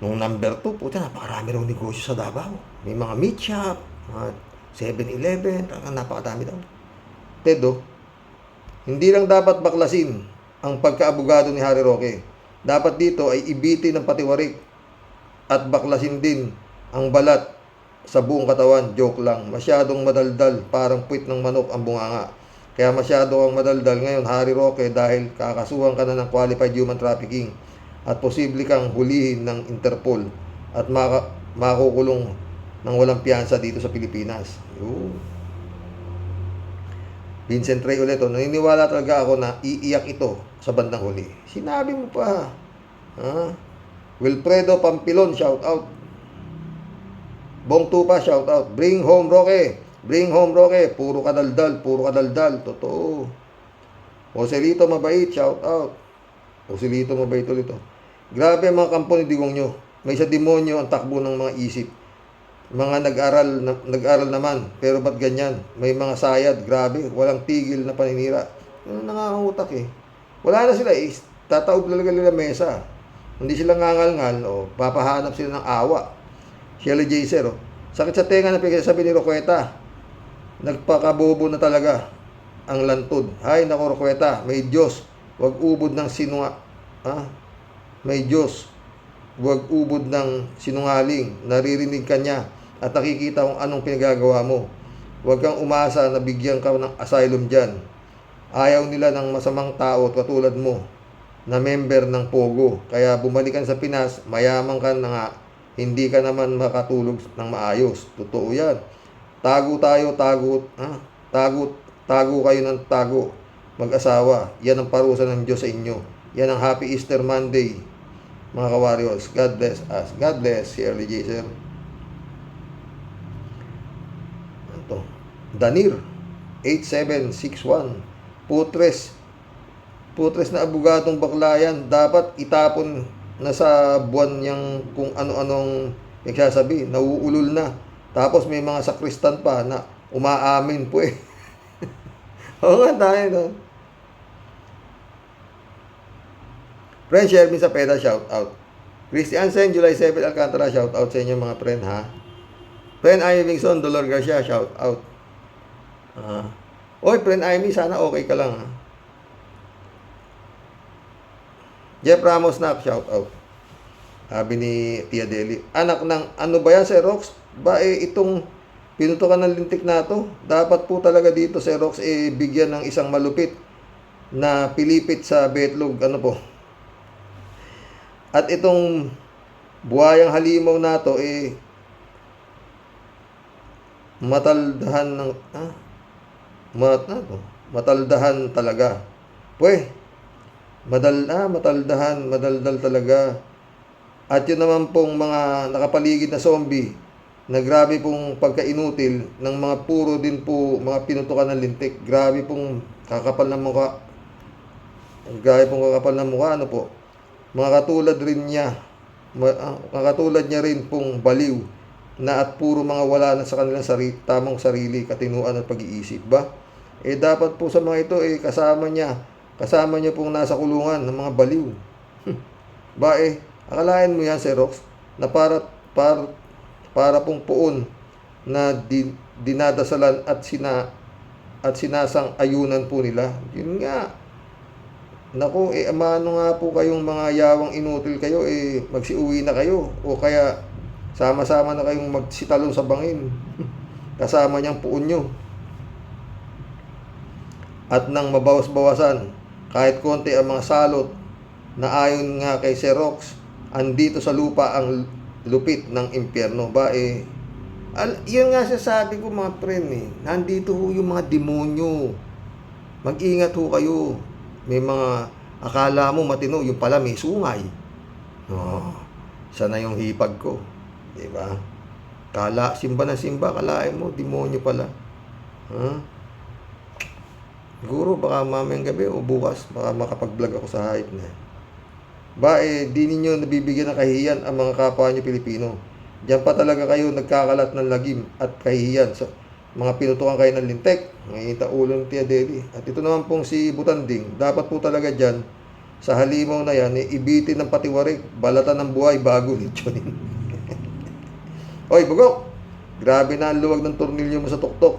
Nung number 2, puta, napakarami raw negosyo sa Davao. May mga meat shop, mga 7-Eleven, napakadami daw. Ted, oh, hindi lang dapat baklasin ang pagkaabogado ni Harry Roque. Dapat dito ay ibitin ng patiwarik at baklasin din ang balat sa buong katawan. Joke lang. Masyadong madaldal, parang puwit ng manok ang bunganga. Kaya masyado ang madaldal ngayon, Harry Roque, dahil kakasuhan ka na ng qualified human trafficking at posible kang hulihin ng Interpol at makukulong ng walang piyansa dito sa Pilipinas. Vincent Ray ulit, oh, naniniwala talaga ako na iiyak ito sa bandang huli. Sinabi mo pa. Ha? Wilfredo Pampilon, shout out. Bong Tupa, shout out. Bring home Roque. Bring home Roque. Puro kadaldal, puro kadaldal. Totoo. Joselito Mabait, shout out. Joselito Mabait ulit, oh. Grabe ang mga kampo ni Digong nyo. May sa demonyo ang takbo ng mga isip. Mga nag-aral naman, pero ba't ganyan? May mga sayad, grabe, walang tigil na paninira. Nangangutak eh. Wala na sila eh, tataob talaga nila mesa. Hindi sila ngangal-ngal, o papahanap sila ng awa. Shelly Jaser, oh. Sakit sa tenga na pinagsasabi ni Roqueta. Nagpakabobo na talaga ang lantod. Hay, nako Roqueta, may Diyos, wag ubod ng May Diyos, wag ubod ng sinungaling. Naririnig ka niya at nakikita kung anong pinagagawa mo. Huwag kang umasa na bigyan ka ng asylum dyan. Ayaw nila ng masamang tao katulad mo na member ng Pogo. Kaya bumalikan sa Pinas, mayaman ka na nga, hindi ka naman makatulog ng maayos. Totoo yan. Tago tayo, tago kayo ng tago. Mag-asawa. Yan ang parusa ng Diyos sa inyo. Yan ang Happy Easter Monday. Mga ka-warriors, God bless us. God bless, Shirley Jaser. Danir 8761, putres na abogadong baklayan, dapat itapon na sa buwan niyang kung ano-anong nagsasabi, nauulol na, tapos may mga sakristan pa na umaamin po eh. Oo nga tayo no? Friend Shermin sa Peda, shout out. Christian Sen, July 7 Alcantara, shout out sa inyo mga friend, ha. Friend Amy Vingson, Dolor Garcia, shout out. Oy, friend Amy, sana okay ka lang, ha. Jeff Ramos na, shout out. Sabi ni Tia Deli, anak ng ano ba yan, Sir Rox? Ba itong pinutukan ng lintik na to, dapat po talaga dito, Sir Rox, bigyan ng isang malupit na pilipit sa betlog, ano po. At itong buhayang halimaw na to, mataldahan ng mataldahan talaga. Madaldal talaga. At yun naman pong mga nakapaligid na zombie na grabe pong pagkainutil ng mga puro din po mga pinutukan ng lintik. Grabe pong kakapal ng mukha. Ano po. Mga katulad niya rin pong baliw na at puro mga wala na sa kanilang tamang sarili, katinuan at pag-iisip ba? Dapat po sa mga ito, kasama niya Kasama niyo pong nasa kulungan ng mga baliw. Akalain mo yan, Xerox, na para pong puon na dinadasalan at sinasang ayunan po nila. Yun nga. Naku, amano nga po kayong mga yawang inutil kayo, magsiuwi na kayo. O kaya, sama-sama na kayong magsitalon sa bangin. Kasama niyang puon nyo. At nang mabawas-bawasan, kahit konti ang mga salot na ayon nga kay Xerox, andito sa lupa ang lupit ng impyerno. Yun nga sasabi ko mga friend nandito ho yung mga demonyo. Mag-ingat ho kayo. May mga akala mo matino, yung pala may sungay. Sana yung hipag ko. Diba? Simba na simba, kalain mo, demonyo pala. Siguro baka mamayang gabi o bukas, baka makapag-vlog ako sa hype na. Di ninyo nabibigyan ng kahihiyan ang mga kapwa nyo Pilipino. Diyan pa talaga kayo nagkakalat ng lagim at kahihiyan sa mga pinutukan kayo ng lintek. Ngayita ulo ng Tia Deli. At ito naman pong si Butanding, dapat po talaga dyan, sa halimaw na yan, ibitin ng patiwarik, balatan ng buhay bago litsyonin. Oy, Bugok! Grabe na ang luwag ng tornilyo mo sa tuktok.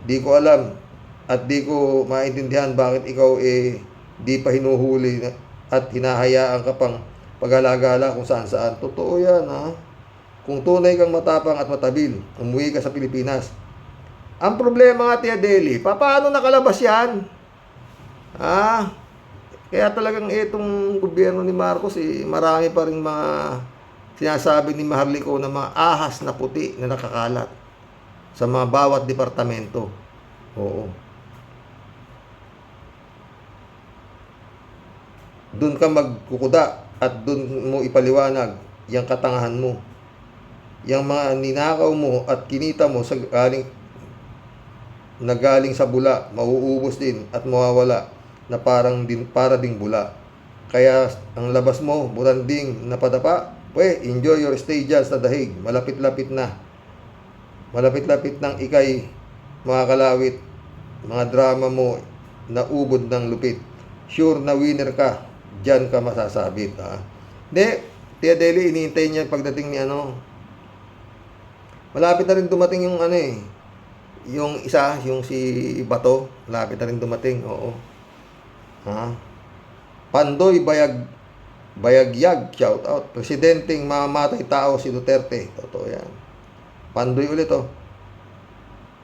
Di ko alam at di ko maintindihan bakit ikaw di pa hinuhuli at hinahayaan ka pang pag-alagala kung saan-saan. Totoo yan, ha? Kung tunay kang matapang at matabil, umuwi ka sa Pilipinas. Ang problema nga, Tia Deli, paano nakalabas yan? Kaya talagang itong gobyerno ni Marcos, marami pa rin mga sinasabi ni Maharlika na mga ahas na puti na nakakalat sa mga bawat departamento. Oo. Doon ka magkukuda at doon mo ipaliwanag yung katangahan mo. Yung mga ninakaw mo at kinita mo nagaling sa bula, mauubos din at mawawala na para ding bula. Kaya ang labas mo, Butanding napadapa, enjoy your stay dyan sa dahig. Malapit-lapit na. Malapit-lapit ng ikay makakalawit. Mga drama mo na ubod ng lupit. Sure na winner ka. Diyan ka masasabit. Hindi, Tia Deli, iniintay niya pagdating ni malapit na rin dumating yung yung isa, yung si Bato, malapit na rin dumating, oo. Pandoy Bayagyag, shout out. Presidenteng mamamatay tao si Duterte. Totoo yan. Pandoy ulit,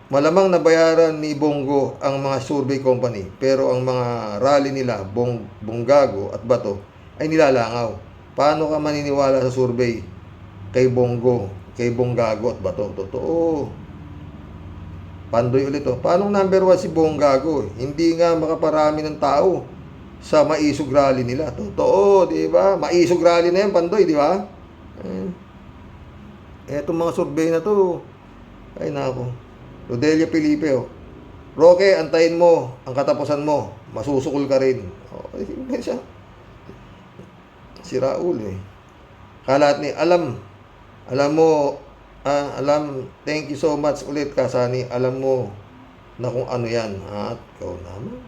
Malamang nabayaran ni Bongo ang mga survey company, pero ang mga rally nila, Bonggago at Bato, ay nilalangaw. Paano ka maniniwala sa survey kay Bongo, kay Bonggago at Bato? Totoo. Pandoy ulit, Paano number 1 si Bonggago? Hindi nga makaparami ng tao sa maisog rally nila. Totoo, di ba? Maisog rally na yan, Pandoy, di ba? Etong mga survey na to, ay nako. Rodelio Felipe, Roque, antayin mo ang katapusan mo. Masusukol ka rin. Siya. Si Raul, Kalat ni, alam mo, thank you so much ulit, Kasani. Alam mo na kung ano yan. At ikaw naman.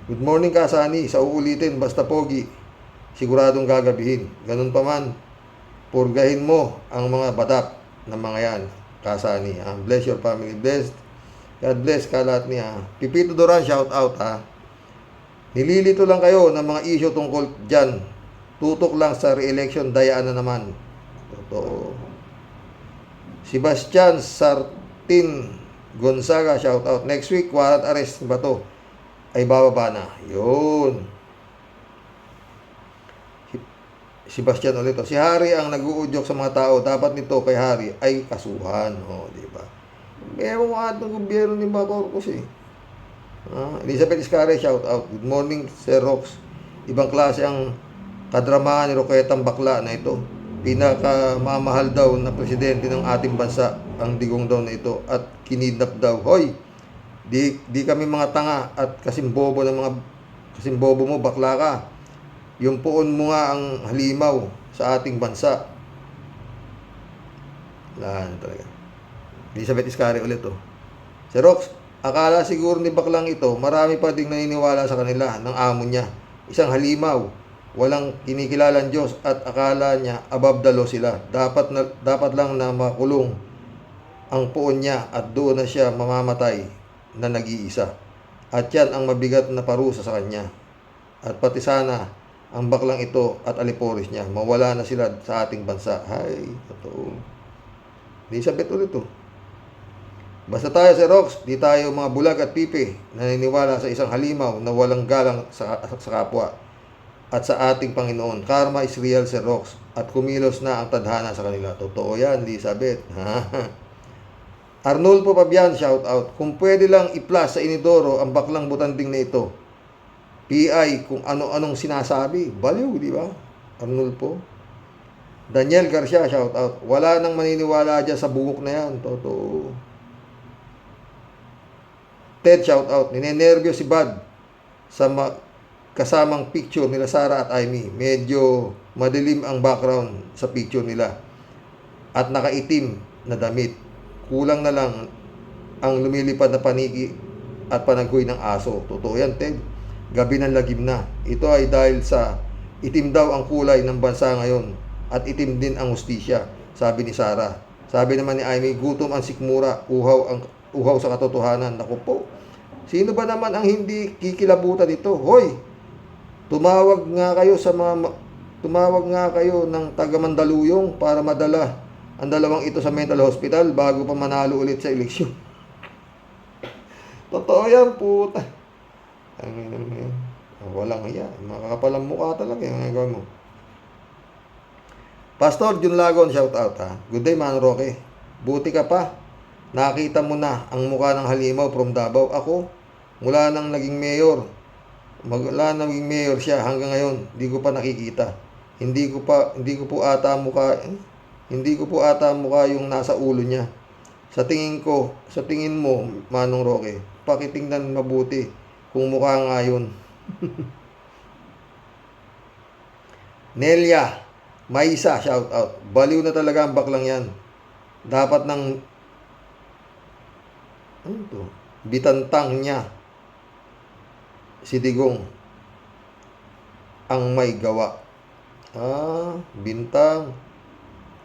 Good morning, Kasani. Sa uulitin, basta pogi, siguradong gagabihin. Ganun pa man, purgahin mo ang mga batak ng mga yan, Kasani. Bless your family. Blessed. God bless, Kalat niya. Pipito Duran, shout out, Nililito lang kayo ng mga issue tungkol dyan. Tutok lang sa re-election, dayaan na naman. Totoo. Sebastian Sartin Gonzaga, shout out. Next week, warrant arrest ba to? Ay bababa na. Yun. Sebastian ulit. Si Harry ang nag-uudyok sa mga tao. Dapat nito kay Harry ay kasuhan. Di ba? Ewan mo atong gobyerno ni Marcos Elizabeth Iscare, shout out. Good morning, Sir Rox. Ibang klase ang kadramahan ni Roquetang bakla na ito. Pinakamamahal daw na presidente ng ating bansa ang digong daw na ito at kinidnap daw. Hoy, di kami mga tanga at kasimbobo mo, bakla ka. Yung puon mo nga ang halimaw sa ating bansa. Talaga. Elizabeth Iscare ulit, Sir Rox, Akala siguro ni baklang ito, marami pa ding naniniwala sa kanila ng amo niya. Isang halimaw, walang kinikilalang Diyos at akala niya above the law sila. Dapat lang na makulong ang poon niya at doon na siya mamamatay na nag-iisa. At yan ang mabigat na parusa sa kanya. At pati sana ang baklang ito at aliporis niya, mawala na sila sa ating bansa. Ay, totoo. Elizabeth ulit to. Basta tayo sa Rox, di tayo mga bulag at pipi na naniniwala sa isang halimaw na walang galang sa kapwa at sa ating Panginoon. Karma is real sa Rox at kumilos na ang tadhana sa kanila. Totoo yan, Elizabeth. Arnulfo Fabian, shout out. Kung pwede lang i-plus sa Inidoro ang baklang butanding na ito. PI kung ano-anong sinasabi. Baliw, di ba? Arnulfo. Daniel Garcia, shout out. Wala nang maniniwala dyan sa bugok na yan. Totoo. Ted, shout out. Ninenervyo si Bad sa kasamang picture nila Sarah at Amy. Medyo madilim ang background sa picture nila. At nakaitim na damit. Kulang na lang ang lumilipad na paniki at panaghoy ng aso. Totoo yan, Ted. Gabi ng lagim na. Ito ay dahil sa itim daw ang kulay ng bansa ngayon at itim din ang hustisya, sabi ni Sarah. Sabi naman ni Amy, gutom ang sikmura, uhaw sa katotohanan. Naku po, sino ba naman ang hindi kikilabutan dito? Hoy, tumawag nga kayo ng taga Mandaluyong para madala ang dalawang ito sa mental hospital bago pa manalo ulit sa eleksyon. Totoo yan, puta. Walang hiya. Makakapalang mukha talaga yung gagawin mo. Pastor Jun Lagon, shout out ha. Good day, Man Roque. Buti ka pa. Nakita mo na ang mukha ng halimaw from Davao. Ako, mula nang naging mayor. Mula naging mayor siya hanggang ngayon, hindi ko pa nakikita. Hindi ko po ata mukha yung nasa ulo niya. Sa tingin mo, Manong Roque, pakitingnan mabuti kung mukha nga yun. Nelia Maisa, shout out. Baliw na talaga ang baklang yan. Dapat nang bitantang niya si Digong ang may gawa. Bintang.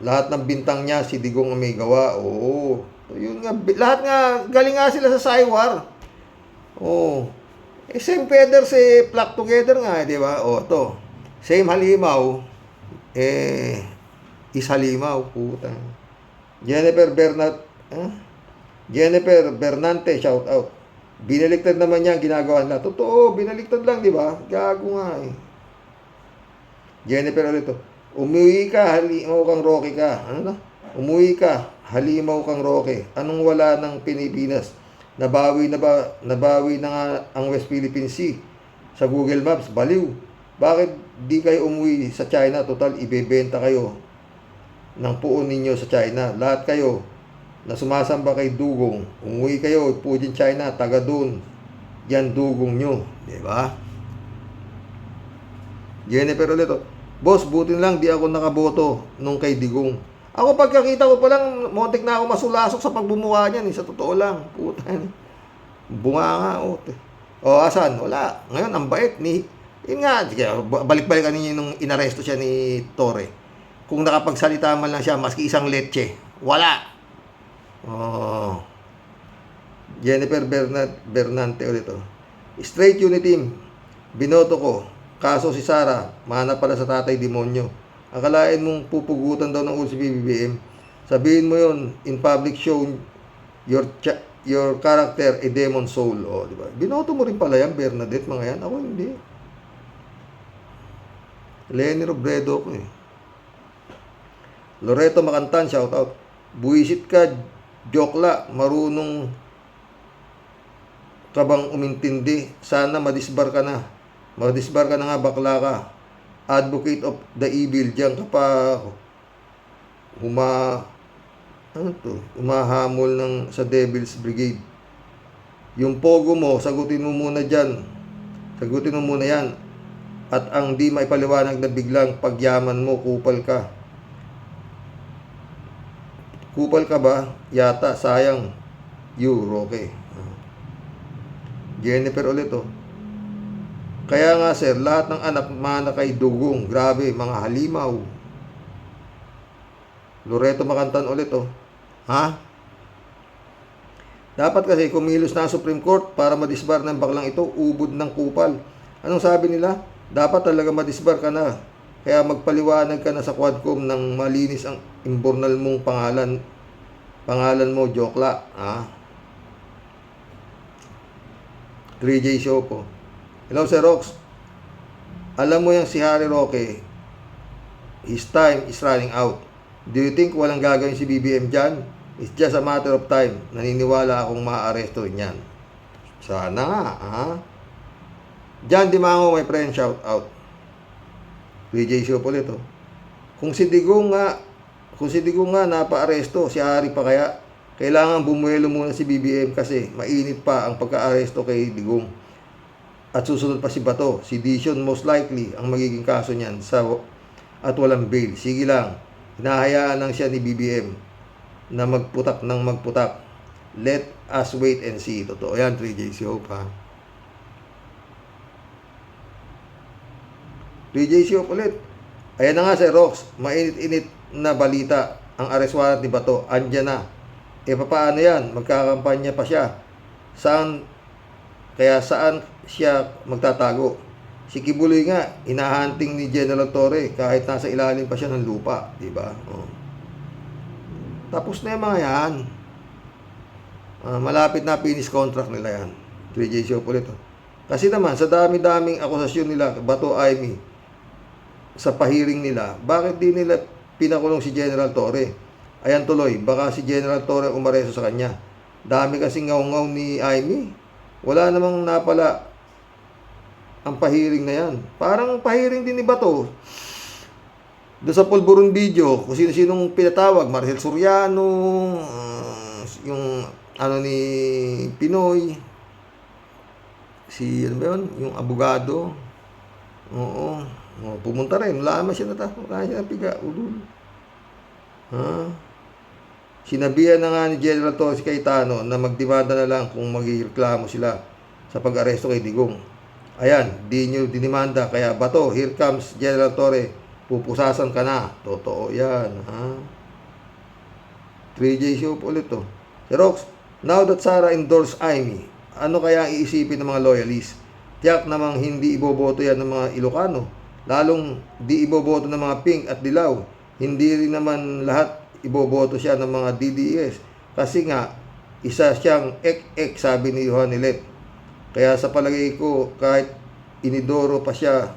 Lahat ng bintang niya si Digong ang may gawa. Oo. Yun nga, lahat nga galing nga sila sa Saywar. Oo. Same feather si flock together nga, di ba? To. Same halimaw. Is halimaw, puta. Jennifer Bernante, shout out. Binaliktad naman niya ang ginagawa nila. Totoo, binaliktad lang, di ba? Gago nga eh. Jennifer ulit to. Umuwi ka, halimaw kang Roque ka. Ano na? Umuwi ka, halimaw kang Roque. Anong wala ng Pilipinas? Nabawi na nga ang West Philippine Sea sa Google Maps. Baliw. Bakit di kayo umuwi sa China? Total, ibebenta kayo ng puon ninyo sa China. Lahat kayo na sumasamba kay Dugong, umuwi kayo, Pujin China, taga doon. Yan dugong nyo. Diba? Jennifer ulit. Boss, buti lang di ako nakaboto nung kay Digong. Ako pagkakita ko pa lang, montik na ako masulasok sa pagbumuka niyan. Sa totoo lang. Puta. Bunga nga. Asan? Wala. Ngayon, ang bait ni... Yun nga, balik-balikan ninyo nung inaresto siya ni Torre. Kung nakapagsalita man lang siya, maski isang leche. Wala. Jennifer Bernante ulit. Straight unit team. Binoto ko. Kaso si Sarah, mana pala sa tatay demonyo. Akalain mong pupugutan daw ng ulo si BBM. Sabihin mo yun, in public show, your character a demon soul. Diba? Binoto mo rin pala yan, Bernadette, mga yan. Ako hindi. Lenny Robredo ko eh. Loreto Macantan, shout out. Buisit ka, jokla, marunong ka bang umintindi? Sana madisbar ka na. Madisbar ka na nga, bakla ka. Advocate of the evil, diyan ka pa humahamol sa Devil's Brigade. Yung pogo mo, sagutin mo muna dyan. Sagutin mo muna yan. At ang di maipaliwanag na biglang pagyaman mo, kupal ka. Kupal ka ba? Yata, sayang. You, Roque. Jennifer ulit, oh. Kaya nga, sir, lahat ng anak mana kay dugong. Grabe, mga halimaw. Loreto Makantan ulit, oh. Ha? Dapat kasi kumilos na ang Supreme Court para madisbar ng baklang ito, ubod ng kupal. Anong sabi nila? Dapat talaga madisbar ka na. Kaya magpaliwanag ka na sa Quadcom ng malinis ang imbornal mong pangalan. Pangalan mo, Jokla. Ha? 3J show po. Hello, Sir Rox. Alam mo yung si Harry Roque, his time is running out. Do you think walang gagawin si BBM dyan? It's just a matter of time. Naniniwala akong maaaresto rin yan. Sana nga, ha? John Dimango, my friend, shout out. 3J show po ulit, oh. Kung si Digong nga napaaresto, si Harry pa kaya, kailangan bumuelo muna si BBM kasi mainit pa ang pagka-aresto kay Digong. At susunod pa si Bato. Si Dishon most likely ang magiging kaso niyan at walang bail. Sige lang. Hinahayaan lang siya ni BBM na magputak ng magputak. Let us wait and see. Totoo yan, 3J Show pa. 3J Show ulit. Ayan na nga, Sir Rox. Mainit-init na balita. Ang arrest warrant ni Bato. Andyan na. Paano yan? Magkakampanya pa siya. Saan siya magtatago? Si Kibuloy nga, hinahunting ni General Torre kahit nasa ilalim pa siya ng lupa, di ba? Oh. Tapos na yung mga yan. Malapit na finish contract nila yan. 3J show ulit. Oh. Kasi naman, sa dami-daming akusasyon nila, Bato Aimee, sa pahiring nila, bakit di nila pinakulong si General Torre? Ayan tuloy, baka si General Torre umareso sa kanya. Dami kasi ngaw-ngaw ni Aimee. Wala namang napala ang pahiring na yan. Parang pahiring din ni Bato. Doon sa pulburon video, kung sino-sinong pinatawag, Marcel Soriano, yung ni Pinoy, ano ba yun? Yung abogado. Oo. Pumunta rin. Wala naman siya napiga. Ulul. Ha? Sinabihan na nga ni General Torre si Cayetano na magdemanda na lang kung magreklamo sila sa pag-aresto kay Digong. Ayan, di nyo dinimanda. Kaya Bato, here comes General Torre. Pupusasan ka na. Totoo yan. Ha? 3J show ulit to. Si Rox, now that Sara endorsed Aimee, ano kaya iisipin ng mga loyalists? Tiyak namang hindi iboboto yan ng mga Ilocano. Lalong di iboboto ng mga Pink at Dilaw. Hindi rin naman lahat iboboto siya ng mga DDS. Kasi nga, isa siyang ek-ek, sabi ni Johan Nilet. Kaya sa palagay ko, kahit inidoro pa siya,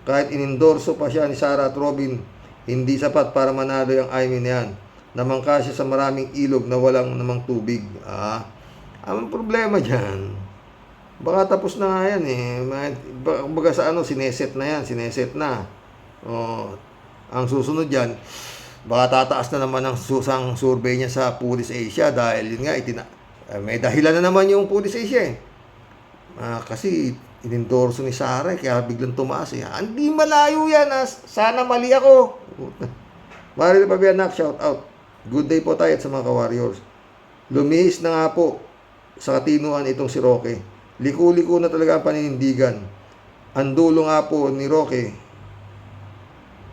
kahit inendorso pa siya ni Sara at Robin, hindi sapat para manalo yung Aimee na yan. Namangka siya sa maraming ilog na walang namang tubig. Ang problema dyan, baka tapos na nga yan eh. Baga sa sineset na yan, sineset na. Ang susunod dyan, baka tataas na naman ang susang survey niya sa Police Asia dahil yun nga, may dahilan na naman yung Police Asia eh. Kasi inendorso ni Sara kaya biglang tumaas eh. Hindi malayo yan. Sana mali ako. Maril Pabianak, shout out. Good day po tayo sa mga ka-warriors. Lumihis na nga po sa katinuan itong si Roque. Liku-liko na talaga ang paninindigan. Ang dulo nga po ni Roque,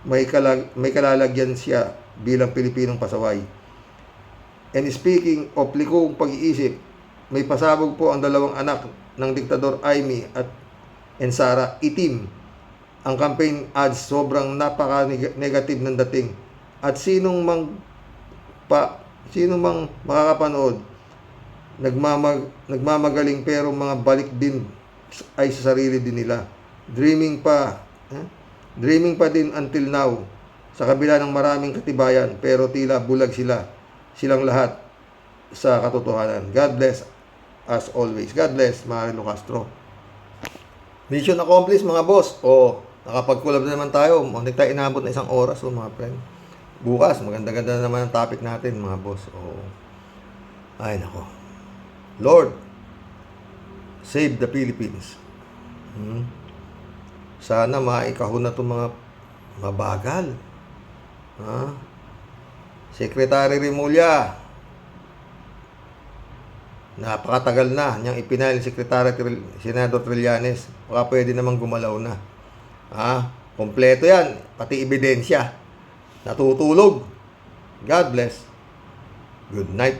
may kalalagyan siya bilang Pilipinong pasaway. And speaking of likong pag-iisip, may pasabog po ang dalawang anak ng diktador Aimee and Sara. Itim ang campaign ads, sobrang napaka-negative ng dating. At sinong mang makakapanood, nagmamagaling pero mga balik din ay sa sarili din nila. Dreaming pa din until now, sa kabila ng maraming katibayan, pero tila bulag silang lahat sa katotohanan. God bless as always. God bless, Marilo Castro. Mission accomplished, mga boss. Nakapag-collab na naman tayo. Hindi tayo inabot na 1 oras, mga friend. Bukas, maganda-ganda na naman ang topic natin, mga boss. Ay, nako. Lord, save the Philippines. Sana maikahon na itong mga mabagal. Secretary Remulla, Napakatagal na niyang ipinail ni Secretary Senador Trillanes. Baka pwede namang gumalaw na. Kompleto yan. Pati ebidensya. Natutulog. God bless. Good night.